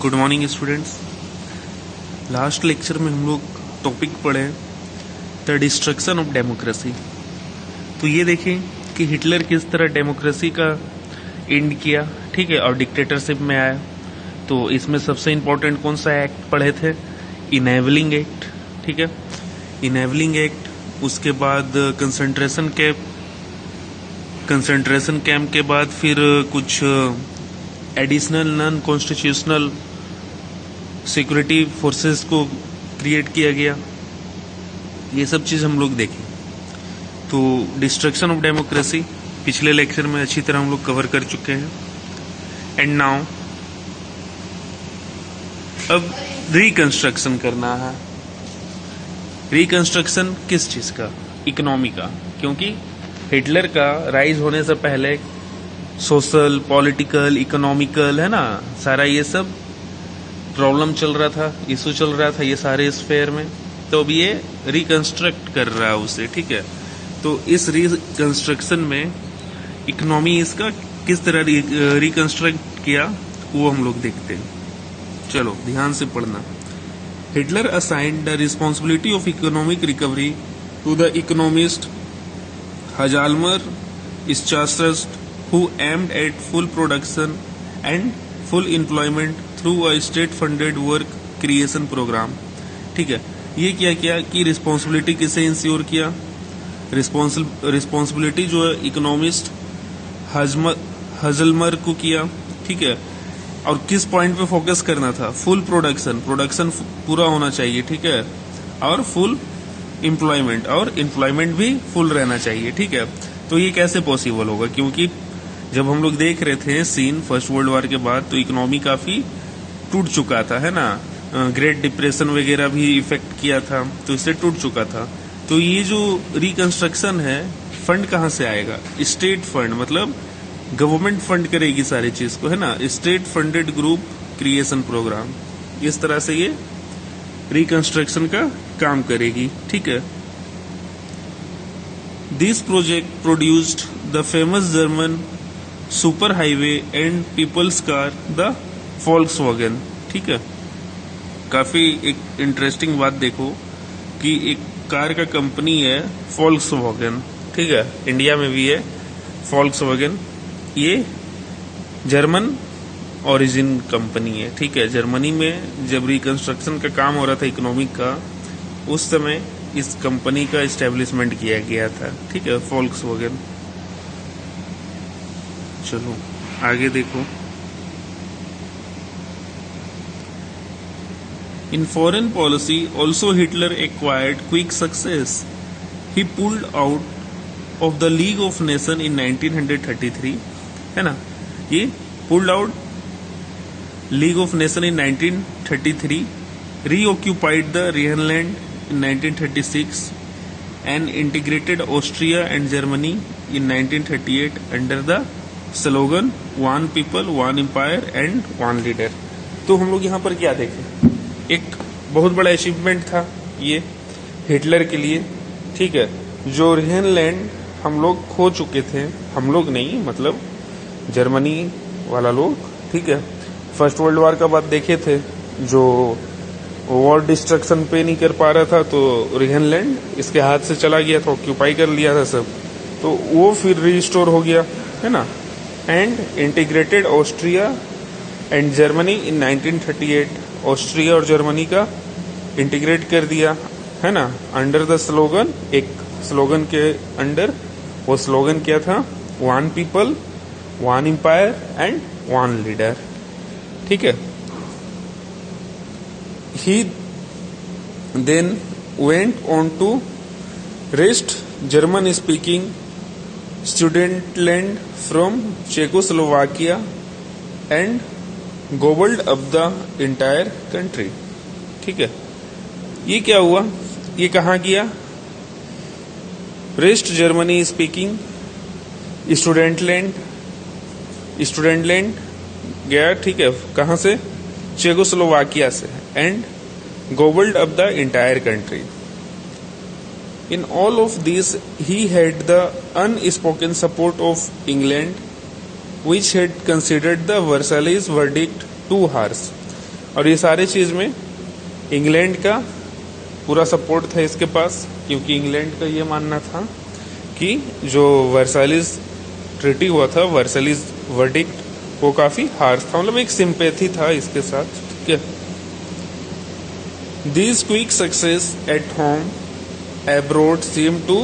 Good morning students. Last lecture में हम लोग टॉपिक पढ़े द डिस्ट्रक्शन ऑफ डेमोक्रेसी। तो ये देखें कि हिटलर किस तरह डेमोक्रेसी का एंड किया, ठीक है, और डिक्टेटरशिप में आया। तो इसमें सबसे इम्पोर्टेंट कौन सा एक्ट पढ़े थे? इनेबलिंग एक्ट, ठीक है, इनेबलिंग एक्ट। उसके बाद कंसंट्रेशन कैंप के बाद फिर कुछ additional non constitutional security forces को क्रिएट किया गया। ये सब चीज़ हम लोग देखें। तो डिस्ट्रक्शन ऑफ डेमोक्रेसी पिछले लेक्चर में अच्छी तरह हम लोग कवर कर चुके हैं। एंड नाउ अब रिकंस्ट्रक्शन करना है। रिकंस्ट्रक्शन किस चीज़ का? इकोनॉमी का, क्योंकि हिटलर का राइज होने से पहले सोशल, पॉलिटिकल, इकोनॉमिकल, है ना, सारा ये सब प्रॉब्लम चल रहा था, इशू चल रहा था ये सारे स्फेयर में। तो अब ये रिकंस्ट्रक्ट कर रहा है उसे, ठीक है। तो इस रिकंस्ट्रक्शन में इकोनॉमी इसका किस तरह रिकंस्ट्रक्ट किया वो हम लोग देखते हैं। चलो ध्यान से पढ़ना। Hitler assigned the responsibility of economic recovery to the economist Hjalmar Schacht, who aimed at full production and full employment through a state-funded work creation program। ठीक है, ये क्या किया कि रिस्पॉन्सिबिलिटी किसे इंश्योर किया? रिस्पॉन्सिबिलिटी जो है इकोनॉमिस्ट हजलमर को किया, ठीक है। और किस पॉइंट पे फोकस करना था? फुल प्रोडक्शन पूरा होना चाहिए, ठीक है, और फुल एम्प्लॉयमेंट, और एम्प्लॉयमेंट भी फुल रहना चाहिए, ठीक है। तो ये कैसे पॉसिबल होगा? क्योंकि जब हम लोग देख रहे थे सीन फर्स्ट वर्ल्ड वॉर के बाद, तो इकोनॉमी काफी टूट चुका था, है ना। ग्रेट डिप्रेशन वगैरह भी इफेक्ट किया था, तो इससे टूट चुका था। तो ये जो रिकंस्ट्रक्शन है, फंड कहाँ से आएगा? स्टेट फंड, मतलब गवर्नमेंट फंड करेगी सारी चीज को, है ना। State funded group creation programme, इस तरह से ये रिकंस्ट्रक्शन का काम करेगी, ठीक है। This project produced the famous German super highway and people's car the Volkswagen, ठीक है। काफी एक इंटरेस्टिंग बात देखो कि एक कार का कंपनी है वोल्क्सवैगन, ठीक है, इंडिया में भी है वोल्क्सवैगन। ये जर्मन ओरिजिन कंपनी है, ठीक है। जर्मनी में जब रिकंस्ट्रक्शन का काम हो रहा था इकोनॉमिक का, उस समय इस कंपनी का एस्टेब्लिशमेंट किया गया था, ठीक है, वोल्क्सवैगन। चलो आगे देखो। In foreign policy also Hitler acquired quick success. He pulled out of the League of Nation in 1933, है ना। ये pulled out League of Nation in 1933, reoccupied the Rhineland in 1936 and integrated Austria and Germany in 1938 under the slogan "One People, One Empire and One Leader"। तो हम लोग यहाँ पर क्या देखें? एक बहुत बड़ा अचीवमेंट था ये हिटलर के लिए, ठीक है। जो रिहनलैंड हम लोग खो चुके थे, हम लोग नहीं मतलब जर्मनी वाला लोग, ठीक है, फर्स्ट वर्ल्ड वॉर का बाद देखे थे, जो वॉर डिस्ट्रक्शन पे नहीं कर पा रहा था, तो रिहनलैंड इसके हाथ से चला गया था, ऑक्यूपाई कर लिया था सब, तो वो फिर रिस्टोर हो गया, है ना। And integrated Austria and Germany in 1938, Austria और जर्मनी का इंटीग्रेट कर दिया, है ना, अंडर द स्लोगन, एक स्लोगन के अंडर। वो स्लोगन क्या था? One people, one empire and one leader, ठीक है। He then went on to wrest German-speaking Sudetenland from Czechoslovakia and gobbled up the entire country, ठीक है। ये क्या हुआ? ये कहाँ किया? wrest Germany speaking स्टूडेंटलैंड गया, ठीक है, कहाँ से? चेकोस्लोवाकिया से, and gobbled up the entire country. In all of these, he had the unspoken support of England, which had considered the Versailles verdict too harsh. और ये सारे चीज में इंग्लैंड का पूरा सपोर्ट था इसके पास, क्योंकि इंग्लैंड का ये मानना था कि जो वर्साइलिस ट्रीटी हुआ था, वर्साइलिस वर्डिक्ट, वो काफी हार्श था, मतलब एक सिंपैथी था इसके साथ, ठीक है। These quick success at home abroad seem to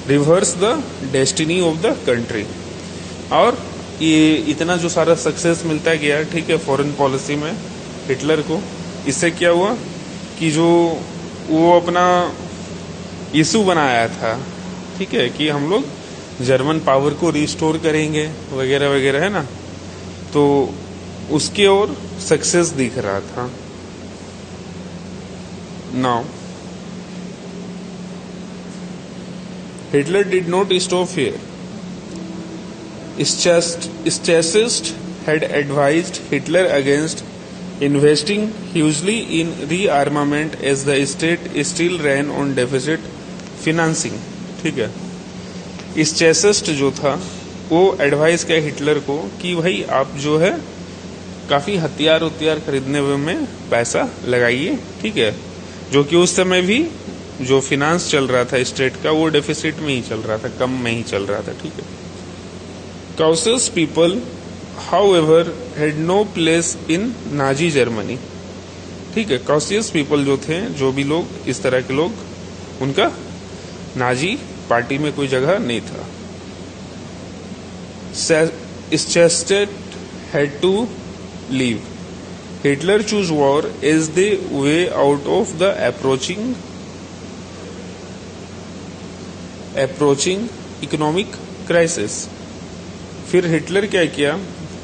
reverse the destiny of the country। और ये इतना जो सारा सक्सेस मिलता गया, ठीक है, फॉरेन पॉलिसी में हिटलर को, इससे क्या हुआ कि जो वो अपना इशू बनाया था, ठीक है, कि हम लोग जर्मन पावर को रिस्टोर करेंगे वगैरह वगैरह, है ना, तो उसके ओर सक्सेस दिख रहा था। Now, Hitler did not stop here. Statist had advised Hitler against investing hugely in rearmament as the state still ran on deficit financing। ठीक है, स्टैटिस्ट जो था वो एडवाइस किया हिटलर को कि भाई आप जो है काफी हथियार खरीदने में पैसा लगाइए, ठीक है, जो कि उस समय भी जो फिनांस चल रहा था स्टेट का वो डेफिसिट में ही चल रहा था, कम में ही चल रहा था, ठीक है। Cautious people however had no place in Nazi Germany. ठीक है, काउसियस पीपल जो थे, जो भी लोग इस तरह के लोग, उनका नाजी पार्टी में कोई जगह नहीं था। Schastatt had to leave. Hitler chose war as the way out of the approaching economic crisis. फिर हिटलर क्या किया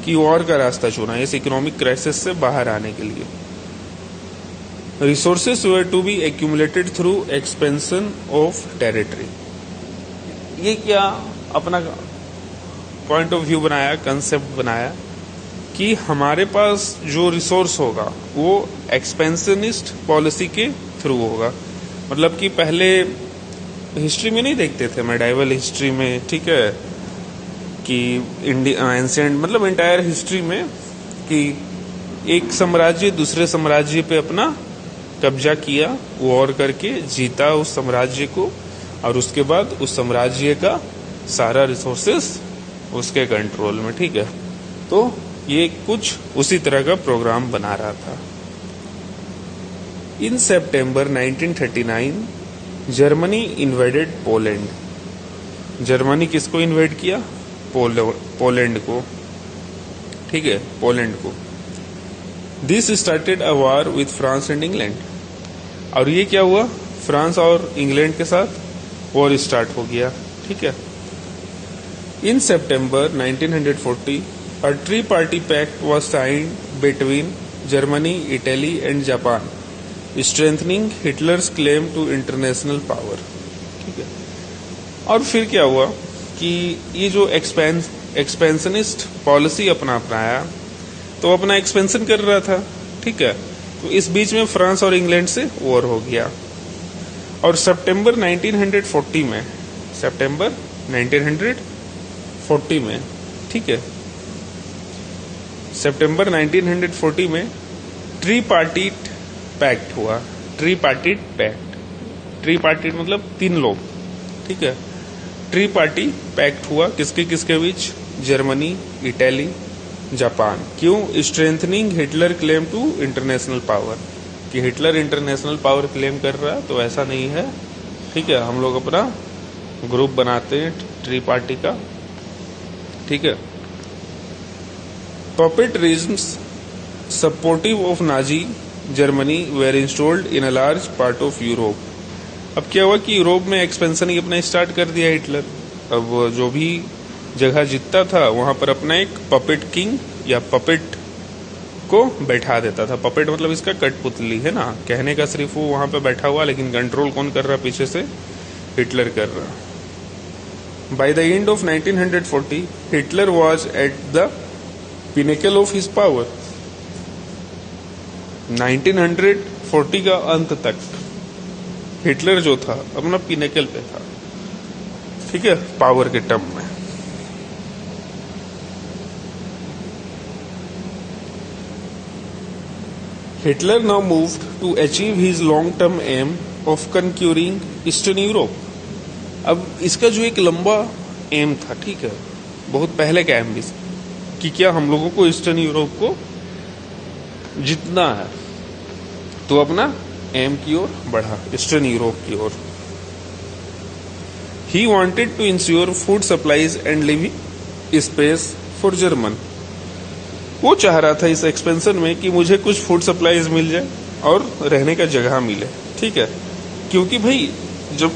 कि वॉर का रास्ता चुना इस इकोनॉमिक क्राइसिस से बाहर आने के लिए। Resources were to be accumulated through expansion of territory. ये क्या अपना पॉइंट ऑफ व्यू बनाया, कंसेप्ट बनाया कि हमारे पास जो रिसोर्स होगा वो एक्सपेंशनिस्ट पॉलिसी के थ्रू होगा। मतलब कि पहले हिस्ट्री में नहीं देखते थे, मेडाइवल हिस्ट्री में, ठीक है, कि एंशिएंट मतलब एंटायर हिस्ट्री में कि एक साम्राज्य दूसरे साम्राज्य पे अपना कब्जा किया, वॉर करके जीता उस साम्राज्य को, और उसके बाद उस साम्राज्य का सारा रिसोर्सेस उसके कंट्रोल में, ठीक है। तो ये कुछ उसी तरह का प्रोग्राम बना रहा था। इन सितंबर 1939 जर्मनी इन्वेडेड पोलैंड। जर्मनी किसको इन्वेड किया? पोलैंड को, ठीक है, पोलैंड को। This started a war with France and England. और ये क्या हुआ? फ्रांस और इंग्लैंड के साथ वॉर स्टार्ट हो गया, ठीक है। इन सितंबर 1940 a three-party pact was signed between Germany, Italy and Japan, strengthening Hitler's claim to international power। ठीक है, और फिर क्या हुआ कि ये जो एक्सपेंशनिस्ट पॉलिसी अपनाया, तो अपना एक्सपेंशन कर रहा था, ठीक है। तो इस बीच में फ्रांस और इंग्लैंड से वॉर हो गया, और सितंबर 1940 में, ठीक है, सितंबर 1940 में ट्रीपार्टीट पैक्ट हुआ। ट्रीपार्टीट पैक्ट, ट्रीपार्टीट मतलब तीन लोग, ठीक है। ट्रीपार्टी पैक्ट हुआ किसके किसके बीच? Germany, Italy, Japan. क्यों? Strengthening Hitler claim to international power, कि हिटलर इंटरनेशनल पावर क्लेम कर रहा है, तो ऐसा नहीं है, ठीक है, हम लोग अपना ग्रुप बनाते हैं ट्रीपार्टी का, ठीक है। Puppet regimes supportive of Nazi Germany were installed in a large part of Europe। अब क्या हुआ कि यूरोप में एक्सपेंशन ही अपना स्टार्ट कर दिया हिटलर। अब जो भी जगह जीतता था वहां पर अपना एक पपेट किंग या पपेट को बैठा देता था। पपेट मतलब इसका कठपुतली है ना, कहने का सिर्फ वो वहां पे बैठा हुआ, लेकिन कंट्रोल कौन कर रहा? पीछे से हिटलर कर रहा। By the end of 1940 Hitler was at the pinnacle of his power. 1940 का अंत तक हिटलर जो था अपना पिनेकल पे था, ठीक है, पावर के टर्म में। Hitler now moved to achieve his long-term aim of conquering Eastern Europe. अब इसका जो एक लंबा एम था, ठीक है, बहुत पहले का एम भी, कि क्या हम लोगों को ईस्टर्न यूरोप को जीतना है, तो अपना एम की ओर बढ़ा, ईस्टर्न यूरोप की ओर. He wanted to ensure food supplies and living space for German. वो चाह रहा था इस एक्सपेंशन में कि मुझे कुछ फूड सप्लाईज मिल जाए और रहने का जगह मिले, ठीक है, क्योंकि भाई जब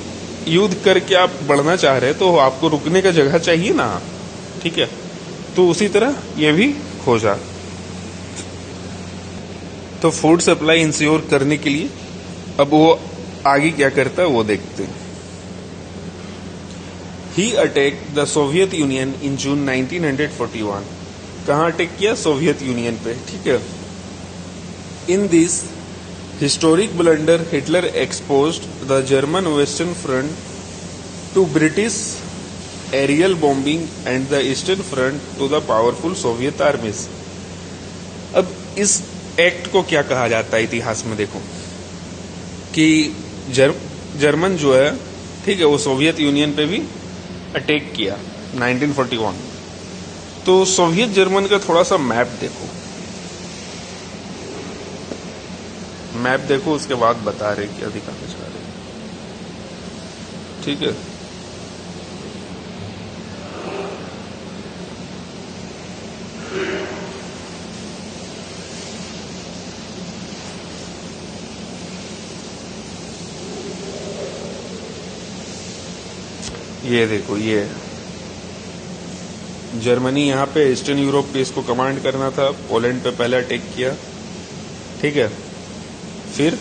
युद्ध करके आप बढ़ना चाह रहे तो आपको रुकने का जगह चाहिए ना, ठीक है, तो उसी तरह ये भी खोजा. तो फूड सप्लाई इंश्योर करने के लिए अब वो आगे क्या करता है वो देखते हैं. He attacked the Soviet Union in June 1941. कहाँ अटैक किया? सोवियत यूनियन पे, ठीक है. In this historic blunder, Hitler exposed the German Western Front to British aerial bombing and the Eastern Front to the powerful Soviet armies. अब इस act को क्या कहा जाता है इतिहास में? देखो कि जर्मन जो है, ठीक है, वो सोवियत यूनियन पे भी अटैक किया 1941. तो सोवियत जर्मन का थोड़ा सा मैप देखो, उसके बाद बता रहे क्या दिखाना चाह रहे, ठीक है. ये देखो, ये जर्मनी यहाँ पे ईस्टर्न यूरोप पे इसको कमांड करना था, पोलैंड पे पहले अटैक किया, ठीक है, फिर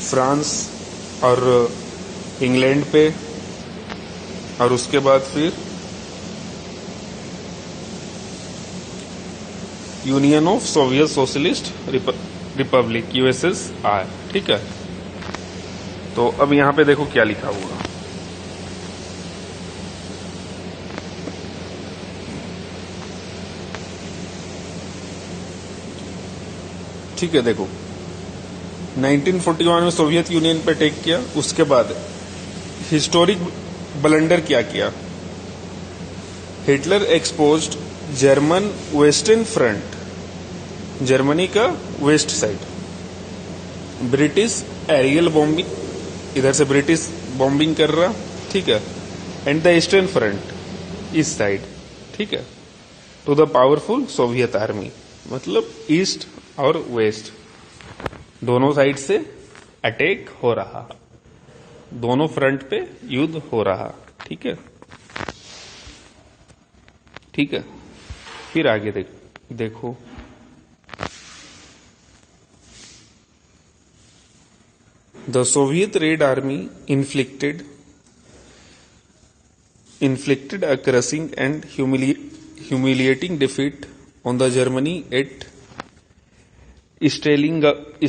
फ्रांस और इंग्लैंड पे, और उसके बाद फिर union of Soviet socialist Republic USSR, ठीक है. तो अब यहां पे देखो क्या लिखा हुआ, ठीक है. देखो 1941 में सोवियत यूनियन पे अटैक किया, उसके बाद हिस्टोरिक ब्लंडर क्या किया? Hitler exposed German western front, Germany का west side, British aerial bombing, इधर से ब्रिटिश बॉम्बिंग कर रहा, ठीक है, एंड द ईस्टर्न फ्रंट, इस साइड, ठीक है, to the powerful Soviet army. मतलब ईस्ट और वेस्ट दोनों साइड से अटैक हो रहा, दोनों फ्रंट पे युद्ध हो रहा, ठीक है, ठीक है. फिर आगे देखो The Soviet Red Army inflicted a crushing and humiliating defeat on the Germany at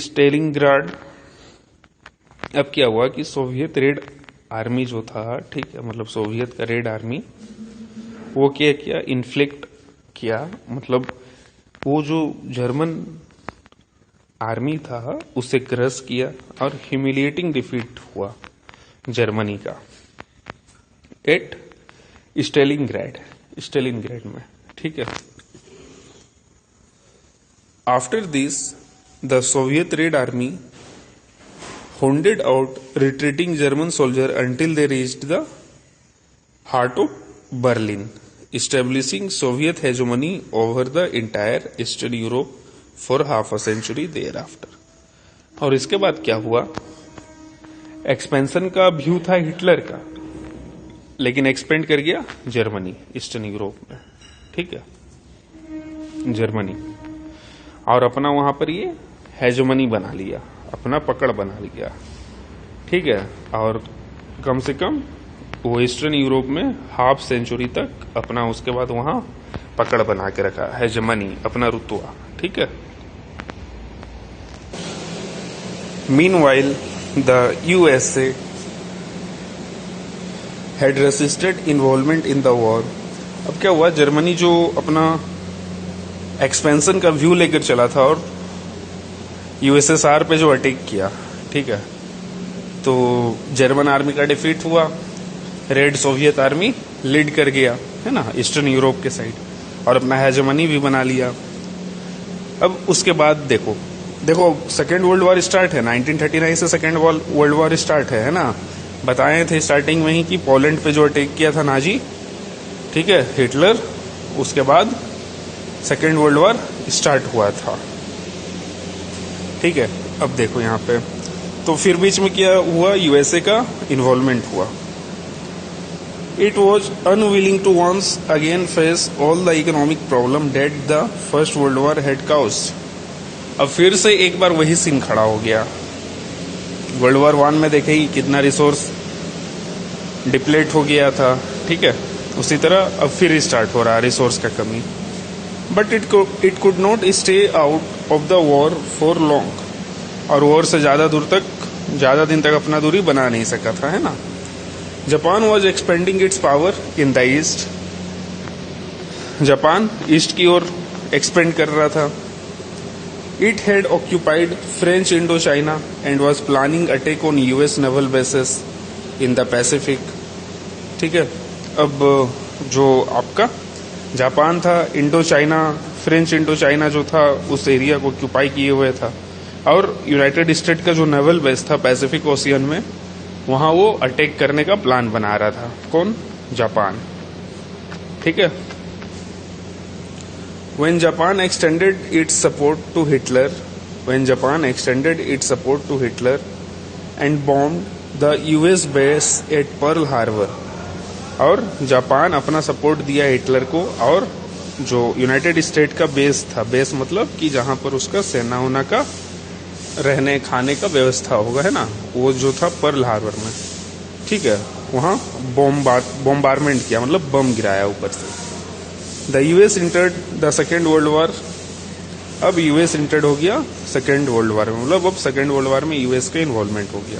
Stalingrad. अब क्या हुआ कि सोवियत रेड आर्मी जो था, ठीक है, मतलब सोवियत का रेड आर्मी, वो क्या किया? इन्फ्लिक्ट किया, मतलब वो जो जर्मन आर्मी था उसे क्रश किया और ह्यूमिलिएटिंग डिफीट हुआ जर्मनी का एट स्टेलिनग्राड में, ठीक है. After this the Soviet Red Army hounded out retreating German soldier until they reached the heart of Berlin, establishing Soviet hegemony over the entire Eastern Europe for half a century thereafter. और इसके बाद क्या हुआ? Expansion का view था Hitler का, लेकिन expand कर गया जर्मनी ईस्टर्न यूरोप में, ठीक है, जर्मनी, और अपना वहां पर ये हेजेमनी बना लिया, अपना पकड़ बना लिया, ठीक है. और कम से कम वो ईस्टर्न यूरोप में हाफ सेंचुरी तक अपना उसके बाद वहां पकड़ बना के रखा, हेजेमनी, अपना रुतबा, ठीक है. Meanwhile the USA had resisted involvement in the war. अब क्या हुआ, जर्मनी जो अपना एक्सपेंशन का व्यू लेकर चला था और यूएसएसआर पे जो अटैक किया, ठीक है, तो जर्मन आर्मी का डिफीट हुआ, रेड सोवियत आर्मी लीड कर गया, है ना, ईस्टर्न यूरोप के साइड, और अपना हेजेमनी भी बना लिया। अब उसके बाद देखो सेकेंड वर्ल्ड वॉर स्टार्ट है 1939 से, सेकेंड वर्ल्ड वॉर स्टार्ट है ना। बताए थे स्टार्टिंग में ही कि पोलैंड पे जो अटैक किया था नाजी, ठीक है, हिटलर, उसके बाद सेकेंड वर्ल्ड वॉर स्टार्ट हुआ था, ठीक है। अब देखो यहाँ पे तो फिर बीच में क्या हुआ, यूएसए का इन्वॉल्वमेंट हुआ। It was unwilling to once again face all the economic problem that the First World War had caused. अब फिर से एक बार वही सीन खड़ा हो गया। वर्ल्ड वॉर 1 में देखे ही कितना रिसोर्स डिप्लेट हो गया था, ठीक है, उसी तरह अब फिर स्टार्ट हो रहा है रिसोर्स का कमी। But it could not stay out of the war for long, और वॉर से ज़्यादा दिन तक अपना दूरी बना नहीं सका था, है ना। Japan was expanding it's power in the east, Japan east की ओर एक्सपेंड कर रहा था। It had occupied French Indo China and was planning attack on US naval bases in the Pacific, ठीक है। अब जो आपका जापान था, Indo China, French Indo China जो था, उस एरिया को ऑक्यूपाई किए हुए था, और यूनाइटेड स्टेट का जो नेवल बेस था पैसिफिक ओशियन में, वहां वो अटैक करने का प्लान बना रहा था। कौन? जापान, ठीक है। When Japan extended its support to Hitler and bombed the US base at Pearl Harbor, और जापान अपना सपोर्ट दिया हिटलर को, और जो यूनाइटेड स्टेट का बेस था, बेस मतलब कि जहां पर उसका सेना होना का रहने खाने का व्यवस्था होगा, है ना, वो जो था पर्ल हार्बर में, ठीक है, वहाँ बॉम्बारमेंट किया, मतलब बम गिराया ऊपर से। The US entered the second world war, अब यूएस इंटर्ड हो गया सेकेंड वर्ल्ड वॉर में, मतलब अब सेकेंड वर्ल्ड वॉर में यूएस का इन्वॉल्वमेंट हो गया।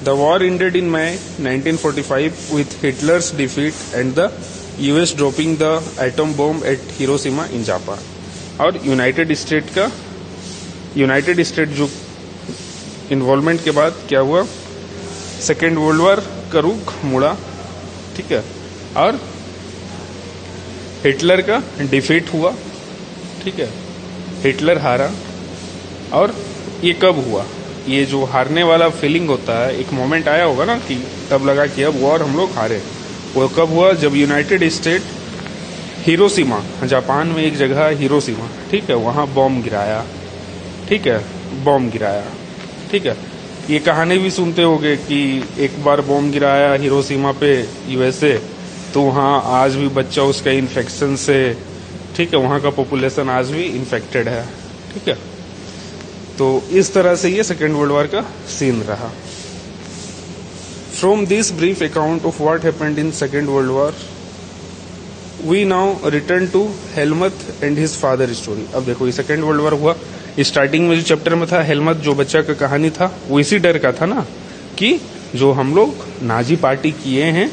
The war ended in May 1945 with Hitler's defeat and the US dropping the atom bomb at Hiroshima in Japan, और यूनाइटेड स्टेट जो इन्वॉल्वमेंट के बाद क्या हुआ, सेकेंड वर्ल्ड वॉर का रुख मुड़ा, ठीक है, और हिटलर का डिफीट हुआ, ठीक है, हिटलर हारा। और ये कब हुआ, ये जो हारने वाला फीलिंग होता है, एक मोमेंट आया होगा ना कि तब लगा कि अब वॉर हम लोग हारे, वो कब हुआ, जब यूनाइटेड स्टेट हिरोशिमा, जापान में एक जगह है हिरोशिमा, ठीक है, वहाँ बॉम्ब गिराया, ठीक है, बॉम्ब गिराया, ठीक है। ये कहानी भी सुनते होंगे कि एक बार बॉम्ब गिराया हिरोशिमा पे यूएसए, तो वहाँ आज भी बच्चा उसका इन्फेक्शन से, ठीक है, वहाँ का पॉपुलेशन आज भी इन्फेक्टेड है, ठीक है। तो इस तरह से ये सेकेंड वर्ल्ड वॉर का सीन रहा। From this brief account of what happened in Second world War, we now return to Hellmuth and his father story. अब देखो ये सेकेंड वर्ल्ड वॉर हुआ, स्टार्टिंग में जो चैप्टर में था हेलमथ जो बच्चा का कहानी था, वो इसी डर का था ना कि जो हम लोग नाजी पार्टी किए हैं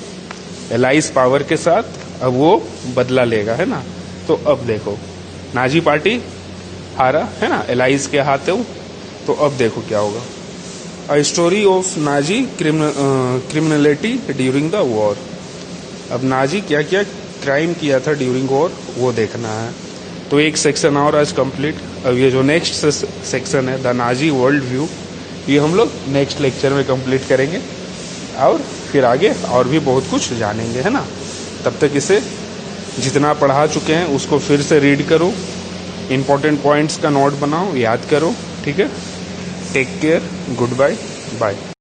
एलाइज पावर के साथ, अब वो बदला लेगा, है ना। तो अब देखो नाजी पार्टी हारा, है ना, एलाइज के हाथ है, तो अब देखो क्या होगा। A story of Nazi criminality during the war. अब नाजी क्या क्या क्राइम किया था ड्यूरिंग वॉर, वो देखना है। तो एक सेक्शन और आज कंप्लीट। अब ये जो नेक्स्ट सेक्शन है द नाजी वर्ल्ड व्यू, ये हम लोग नेक्स्ट लेक्चर में कंप्लीट करेंगे, और फिर आगे और भी बहुत कुछ जानेंगे, है ना। तब तक इसे जितना पढ़ा चुके हैं उसको फिर से रीड करो, इंपॉर्टेंट पॉइंट्स का नोट बनाओ, याद करो, ठीक है। Take care, goodbye, bye.